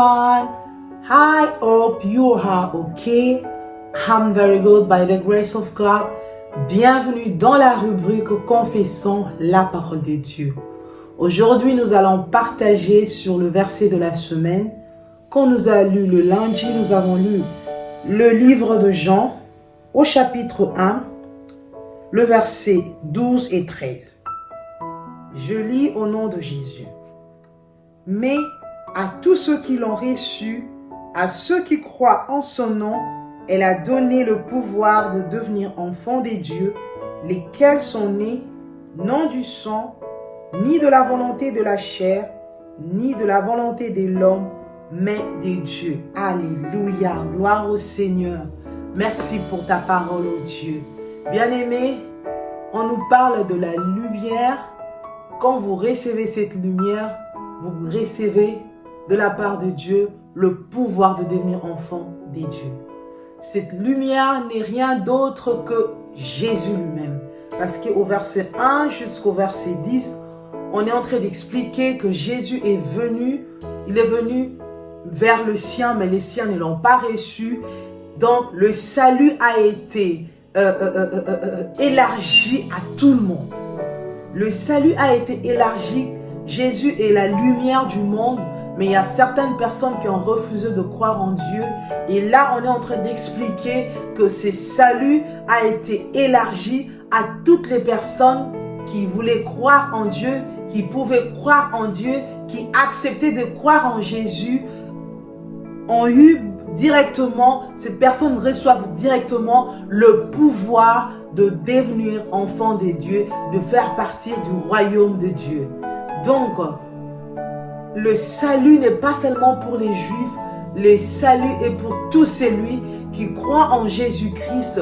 everyone. I hope you are okay. I'm very good by the grace of God. Bienvenue dans la rubrique Confessons la parole de Dieu. Aujourd'hui, nous allons partager sur le verset de la semaine. Quand nous avons lu le lundi, nous avons lu le livre de Jean au chapitre 1, le verset 12 et 13. Je lis au nom de Jésus. Mais à tous ceux qui l'ont reçu, à ceux qui croient en son nom, elle a donné le pouvoir de devenir enfants des dieux, lesquels sont nés non du sang, ni de la volonté de la chair, ni de la volonté de l'homme, mais des dieux. Alléluia, gloire au Seigneur. Merci pour ta parole, ô Dieu. Bien-aimés, on nous parle de la lumière. Quand vous recevez cette lumière, vous recevez de la part de Dieu le pouvoir de devenir enfant des dieux. Cette lumière n'est rien d'autre que Jésus lui-même. Parce qu'au verset 1 jusqu'au verset 10, on est en train d'expliquer que Jésus est venu, il est venu vers le sien, mais les siens ne l'ont pas reçu. Donc le salut a été élargi à tout le monde. Le salut a été élargi. Jésus est la lumière du monde, mais il y a certaines personnes qui ont refusé de croire en Dieu. Et là, on est en train d'expliquer que ce salut a été élargi à toutes les personnes qui voulaient croire en Dieu, qui pouvaient croire en Dieu, qui acceptaient de croire en Jésus, ont eu directement, ces personnes reçoivent directement le pouvoir de devenir enfants de Dieu, de faire partie du royaume de Dieu. Donc, le salut n'est pas seulement pour les Juifs, le salut est pour tous celui qui croit en Jésus-Christ.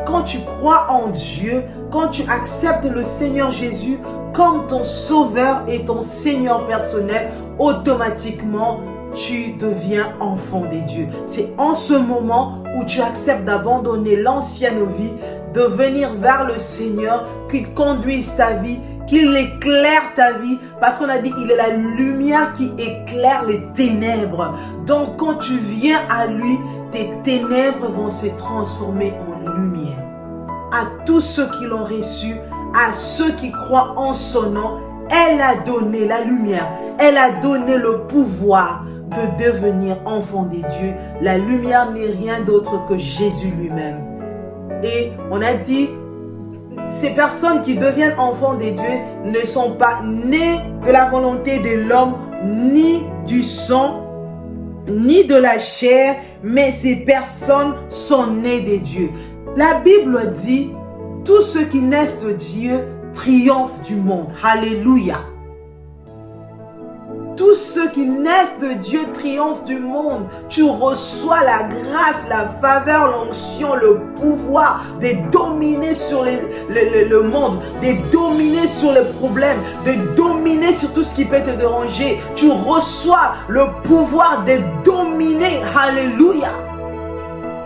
Quand tu crois en Dieu, quand tu acceptes le Seigneur Jésus comme ton sauveur et ton Seigneur personnel, automatiquement, tu deviens enfant des dieux. C'est en ce moment où tu acceptes d'abandonner l'ancienne vie, de venir vers le Seigneur, qu'il conduise ta vie, qu'il éclaire ta vie, parce qu'on a dit il est la lumière qui éclaire les ténèbres. Donc quand tu viens à lui, tes ténèbres vont se transformer en lumière. À tous ceux qui l'ont reçu, à ceux qui croient en son nom, elle a donné la lumière, elle a donné le pouvoir de devenir enfant des dieux. La lumière n'est rien d'autre que Jésus lui-même. Et on a dit, ces personnes qui deviennent enfants des dieux ne sont pas nées de la volonté de l'homme, ni du sang, ni de la chair, mais ces personnes sont nées des dieux. La Bible dit, tous ceux qui naissent de Dieu triomphent du monde. Alléluia. Tous ceux qui naissent de Dieu triomphent du monde. Tu reçois la grâce, la faveur, l'onction, le pouvoir de dominer sur le monde, de dominer sur les problèmes, de dominer sur tout ce qui peut te déranger. Tu reçois le pouvoir de dominer. Alléluia.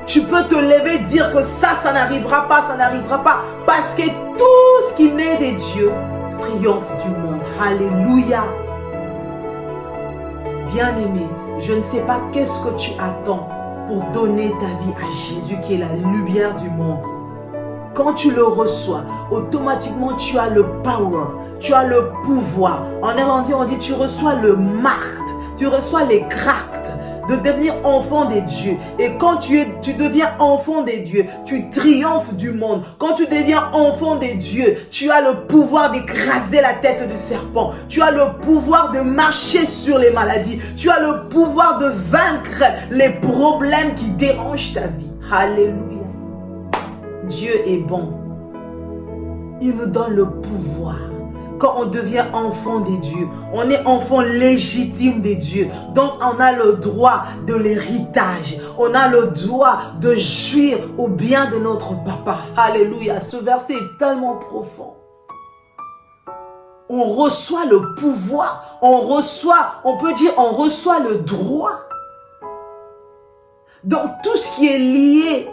Tu peux te lever et dire que ça n'arrivera pas, ça n'arrivera pas. Parce que tout ce qui naît de Dieu triomphe du monde. Alléluia. Bien-aimé, je ne sais pas qu'est-ce que tu attends pour donner ta vie à Jésus qui est la lumière du monde. Quand tu le reçois, automatiquement tu as le power, tu as le pouvoir. En irlandais, on dit tu reçois le marque, tu reçois les cracks de devenir enfant des dieux. Et quand tu deviens enfant des dieux, tu triomphes du monde. Quand tu deviens enfant des dieux, tu as le pouvoir d'écraser la tête du serpent. Tu as le pouvoir de marcher sur les maladies. Tu as le pouvoir de vaincre les problèmes qui dérangent ta vie. Alléluia. Dieu est bon. Il nous donne le pouvoir. Quand on devient enfant des dieux, on est enfant légitime des dieux. Donc on a le droit de l'héritage. On a le droit de jouir au bien de notre papa. Alléluia. Ce verset est tellement profond. On reçoit le pouvoir. On peut dire, on reçoit le droit. Donc tout ce qui est lié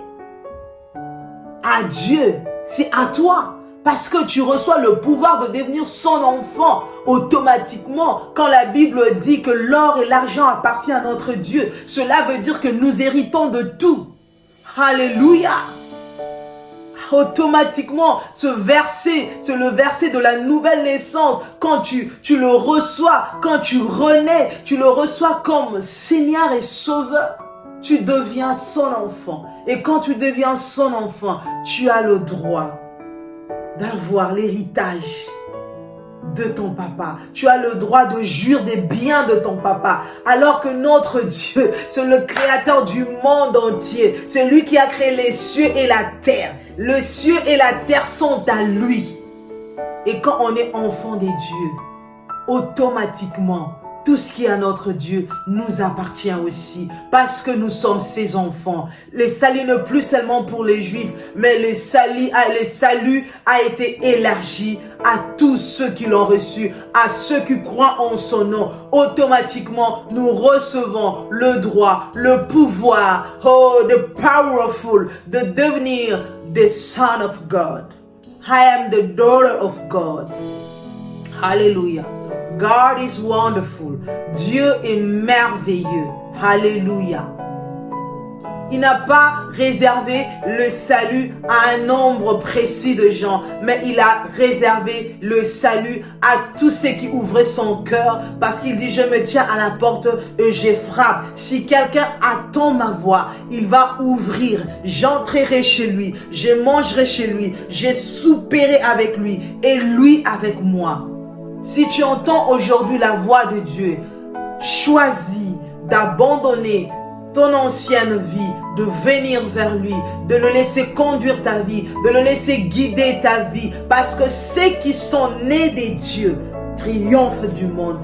à Dieu, c'est à toi. Parce que tu reçois le pouvoir de devenir son enfant automatiquement. Quand la Bible dit que l'or et l'argent appartiennent à notre Dieu, cela veut dire que nous héritons de tout. Alléluia. Automatiquement, ce verset, c'est le verset de la nouvelle naissance. Quand tu le reçois, quand tu renais, tu le reçois comme Seigneur et Sauveur. Tu deviens son enfant. Et quand tu deviens son enfant, tu as le droit d'avoir l'héritage de ton papa. Tu as le droit de jouir des biens de ton papa. Alors que notre Dieu, c'est le créateur du monde entier. C'est lui qui a créé les cieux et la terre. Les cieux et la terre sont à lui. Et quand on est enfant des dieux, automatiquement, tout ce qui est à notre Dieu nous appartient aussi parce que nous sommes ses enfants. Le salut n'est plus seulement pour les Juifs, mais le salut a été élargi à tous ceux qui l'ont reçu, à ceux qui croient en son nom. Automatiquement, nous recevons le droit, le pouvoir, the powerful, de devenir the son of God. I am the daughter of God. Hallelujah. God is wonderful. Dieu est merveilleux. Alléluia. Il n'a pas réservé le salut à un nombre précis de gens, mais il a réservé le salut à tous ceux qui ouvraient son cœur, parce qu'il dit: je me tiens à la porte et je frappe. Si quelqu'un attend ma voix, il va ouvrir. J'entrerai chez lui, je mangerai chez lui, je souperai avec lui et lui avec moi. Si tu entends aujourd'hui la voix de Dieu, choisis d'abandonner ton ancienne vie, de venir vers lui, de le laisser conduire ta vie, de le laisser guider ta vie. Parce que ceux qui sont nés des dieux triomphe du monde.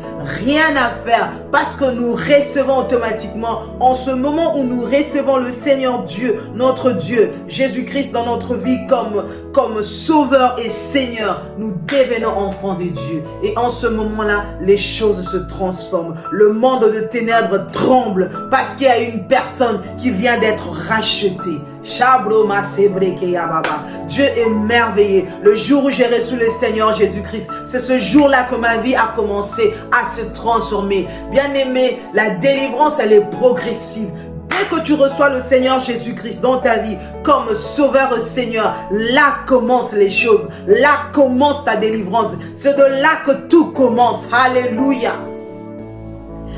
Rien à faire parce que nous recevons automatiquement, en ce moment où nous recevons le Seigneur Dieu, notre Dieu, Jésus-Christ dans notre vie comme Sauveur et Seigneur, nous devenons enfants de Dieu. Et en ce moment-là, les choses se transforment. Le monde de ténèbres tremble parce qu'il y a une personne qui vient d'être rachetée. Dieu est merveilleux. Le jour où j'ai reçu le Seigneur Jésus-Christ, c'est ce jour-là que ma vie a commencé à se transformer. Bien-aimé, la délivrance, elle est progressive. Dès que tu reçois le Seigneur Jésus-Christ dans ta vie comme Sauveur et Seigneur, là commencent les choses. Là commence ta délivrance. C'est de là que tout commence. Alléluia.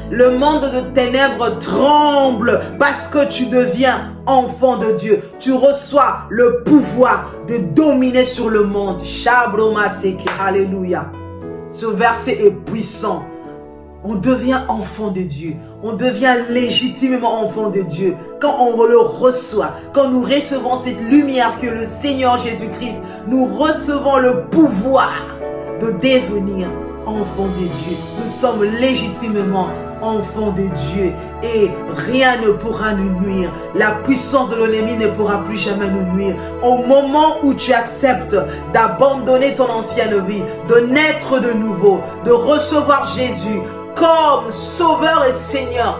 Le monde de ténèbres tremble parce que tu deviens enfant de Dieu. Tu reçois le pouvoir de dominer sur le monde. Alléluia. Ce verset est puissant. On devient enfant de Dieu. On devient légitimement enfant de Dieu quand on le reçoit. Quand nous recevons cette lumière que le Seigneur Jésus-Christ, nous recevons le pouvoir de devenir enfant de Dieu. Nous sommes légitimement enfants de Dieu et rien ne pourra nous nuire. La puissance de l'ennemi ne pourra plus jamais nous nuire. Au moment où tu acceptes d'abandonner ton ancienne vie, de naître de nouveau, de recevoir Jésus comme Sauveur et Seigneur,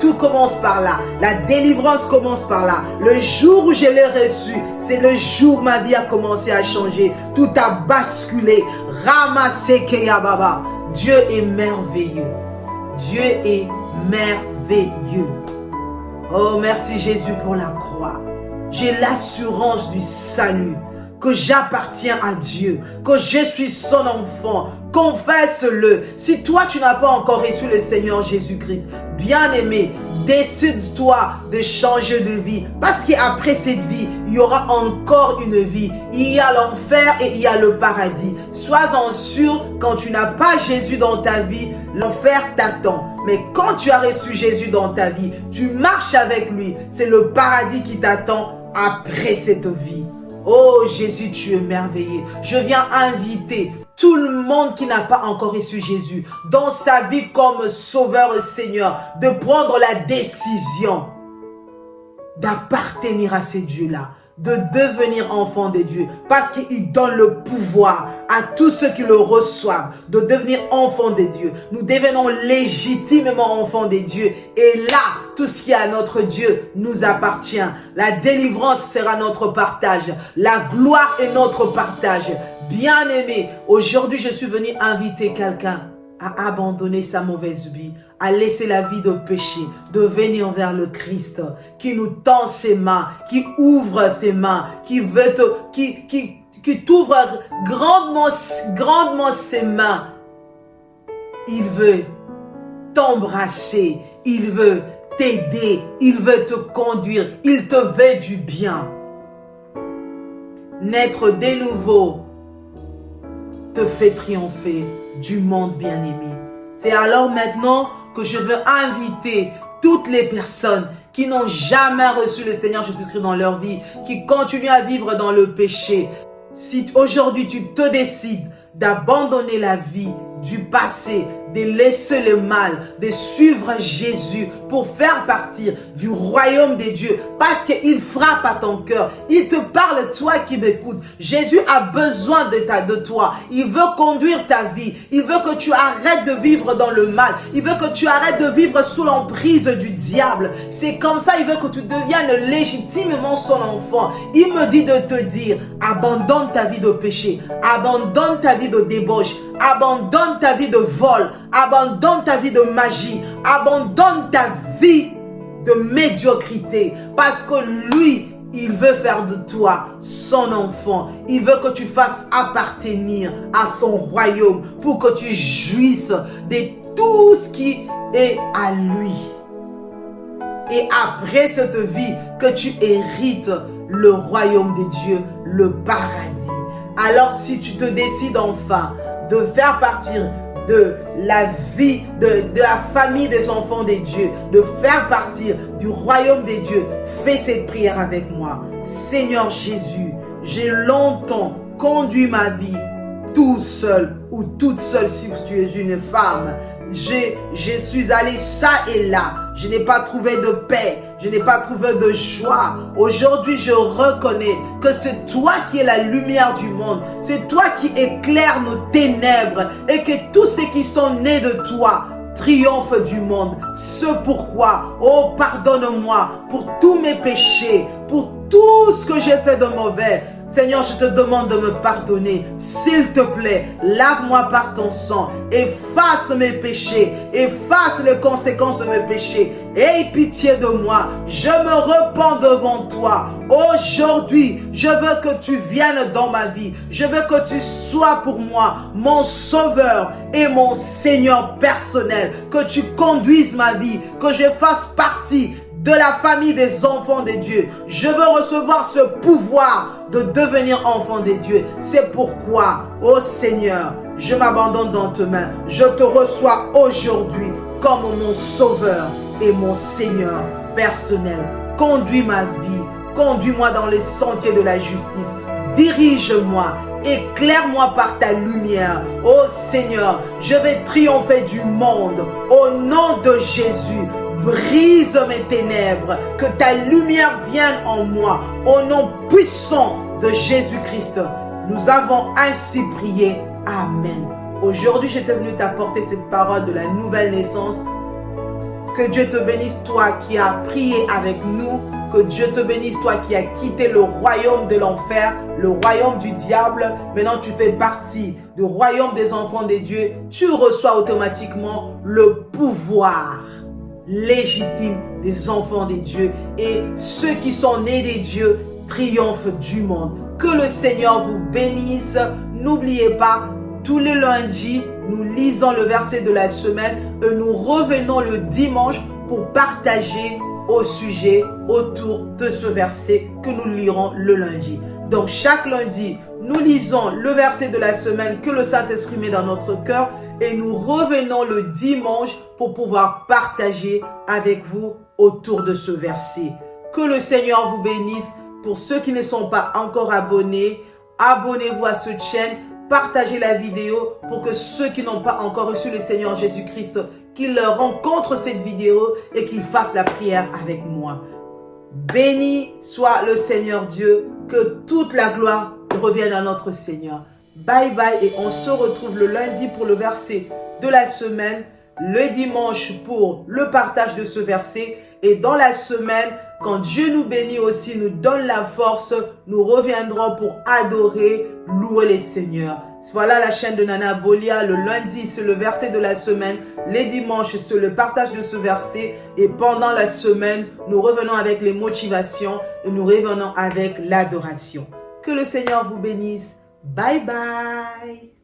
tout commence par là. La délivrance commence par là. Le jour où je l'ai reçu, c'est le jour où ma vie a commencé à changer. Tout a basculé. Ramassé Keyababa. Dieu est merveilleux. Dieu est merveilleux. Oh, merci Jésus pour la croix. J'ai l'assurance du salut, que j'appartiens à Dieu, que je suis son enfant. Confesse-le. Si toi, tu n'as pas encore reçu le Seigneur Jésus-Christ, bien-aimé, décide-toi de changer de vie. Parce qu'après cette vie, il y aura encore une vie. Il y a l'enfer et il y a le paradis. Sois-en sûr, quand tu n'as pas Jésus dans ta vie, l'enfer t'attend. Mais quand tu as reçu Jésus dans ta vie, tu marches avec lui. C'est le paradis qui t'attend après cette vie. Oh Jésus, tu es merveilleux. Je viens inviter tout le monde qui n'a pas encore reçu Jésus dans sa vie comme Sauveur et Seigneur, de prendre la décision d'appartenir à ces dieux-là, de devenir enfant de Dieu, parce qu'il donne le pouvoir à tous ceux qui le reçoivent de devenir enfants de Dieu. Nous devenons légitimement enfants de Dieu et là, tout ce qui est à notre Dieu nous appartient. La délivrance sera notre partage, la gloire est notre partage. Bien-aimé, aujourd'hui je suis venu inviter quelqu'un à abandonner sa mauvaise vie, à laisser la vie de péché, de venir vers le Christ, qui nous tend ses mains, qui ouvre ses mains, qui veut qui t'ouvre grandement ses mains. Il veut t'embrasser, il veut t'aider, il veut te conduire, il te veut du bien. Naître de nouveau te fait triompher du monde bien-aimé. C'est alors maintenant que je veux inviter toutes les personnes qui n'ont jamais reçu le Seigneur Jésus-Christ dans leur vie, qui continuent à vivre dans le péché. Si aujourd'hui tu te décides d'abandonner la vie du passé, de laisser le mal, de suivre Jésus pour faire partir du royaume des dieux, parce qu'il frappe à ton cœur, il te parle, toi qui m'écoutes. Jésus a besoin de toi, il veut conduire ta vie, il veut que tu arrêtes de vivre dans le mal, il veut que tu arrêtes de vivre sous l'emprise du diable. C'est comme ça, il veut que tu deviennes légitimement son enfant. Il me dit de te dire, abandonne ta vie de péché, abandonne ta vie de débauche, abandonne ta vie de vol, abandonne ta vie de magie, abandonne ta vie de médiocrité, parce que lui, il veut faire de toi son enfant. Il veut que tu fasses appartenir à son royaume pour que tu jouisses de tout ce qui est à lui. Et après cette vie, que tu hérites le royaume des dieux, le paradis. Alors si tu te décides enfin de faire partir de la vie, de la famille des enfants des dieux, de faire partir du royaume des dieux, fais cette prière avec moi. Seigneur Jésus, j'ai longtemps conduit ma vie tout seul ou toute seule si tu es une femme. Je suis allé ça et là. Je n'ai pas trouvé de paix. Je n'ai pas trouvé de joie. Aujourd'hui, je reconnais que c'est toi qui es la lumière du monde. C'est toi qui éclaires nos ténèbres et que tous ceux qui sont nés de toi triomphent du monde. C'est pourquoi, oh, pardonne-moi pour tous mes péchés, pour tout ce que j'ai fait de mauvais. Seigneur, je te demande de me pardonner. S'il te plaît, lave-moi par ton sang. Efface mes péchés. Efface les conséquences de mes péchés. Aie pitié de moi. Je me repens devant toi. Aujourd'hui, je veux que tu viennes dans ma vie. Je veux que tu sois pour moi mon sauveur et mon Seigneur personnel. Que tu conduises ma vie. Que je fasse partie de la famille des enfants de Dieu. Je veux recevoir ce pouvoir de devenir enfant de Dieu. C'est pourquoi, ô Seigneur, je m'abandonne dans tes mains. Je te reçois aujourd'hui comme mon sauveur et mon Seigneur personnel. Conduis ma vie, conduis-moi dans les sentiers de la justice. Dirige-moi, éclaire-moi par ta lumière. Ô Seigneur, je vais triompher du monde au nom de Jésus. Brise mes ténèbres, que ta lumière vienne en moi, au nom puissant de Jésus-Christ. Nous avons ainsi prié. Amen. Aujourd'hui, j'étais venu t'apporter cette parole de la nouvelle naissance. Que Dieu te bénisse, toi qui as prié avec nous. Que Dieu te bénisse, toi qui as quitté le royaume de l'enfer, le royaume du diable. Maintenant, tu fais partie du royaume des enfants de Dieu. Tu reçois automatiquement le pouvoir légitime des enfants des dieux, et ceux qui sont nés des dieux triomphent du monde. Que le Seigneur vous bénisse. N'oubliez pas, tous les lundis, nous lisons le verset de la semaine et nous revenons le dimanche pour partager au sujet autour de ce verset que nous lirons le lundi. Donc chaque lundi, nous lisons le verset de la semaine que le Saint-Esprit met dans notre cœur et nous revenons le dimanche pour pouvoir partager avec vous autour de ce verset. Que le Seigneur vous bénisse. Pour ceux qui ne sont pas encore abonnés, abonnez-vous à cette chaîne, partagez la vidéo pour que ceux qui n'ont pas encore reçu le Seigneur Jésus-Christ, qu'ils rencontrent cette vidéo et qu'ils fassent la prière avec moi. Béni soit le Seigneur Dieu, que toute la gloire revienne à notre Seigneur. Bye bye et on se retrouve le lundi pour le verset de la semaine, le dimanche pour le partage de ce verset et dans la semaine, Quand Dieu nous bénit aussi, nous donne la force, nous reviendrons pour adorer, louer les seigneurs. Voilà la chaîne de Nana Bolia. Le lundi, c'est le verset de la semaine. Les dimanches, c'est le partage de ce verset. Et pendant la semaine, nous revenons avec les motivations et nous revenons avec l'adoration. Que le Seigneur vous bénisse. Bye bye.